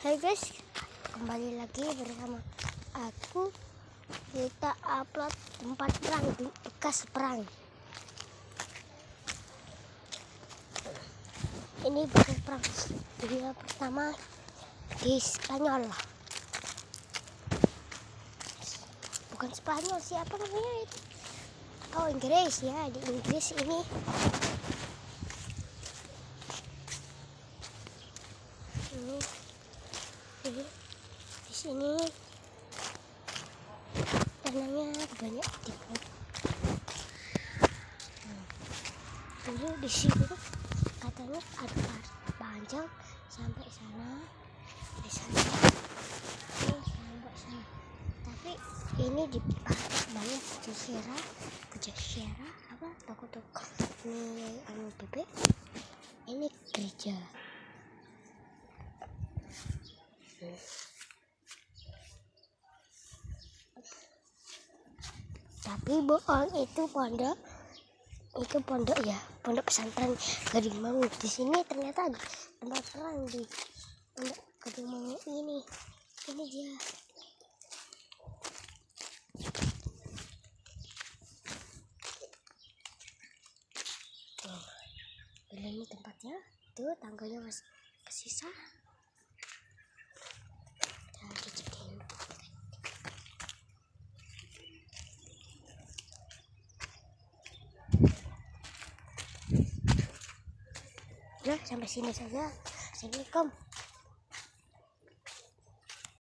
Hai guys, kembali lagi bersama aku. Kita upload tempat perang, bekas perang. Ini bekas perang dunia pertama di Spanyol. Bukan Spanyol, siapa namanya itu? Oh, Inggris ya, di Inggris ini. Di sini tanahnya banyak dibuat. Dulu di sini katanya ada panjang sampai sana, di sana sampai sana. Tapi ini dipakai banyak Pujasera apa toko-toko ini bebek. Ini gereja. Tapi bohong, itu pondok ya, pondok pesantren Gading Mangu. Di sini ternyata ada tempat perang di pondok Gading Mangu ini. Ini dia. Ini tempatnya. Tuh tangganya masih kesisa. Nah, sampai sini saja. Assalamualaikum.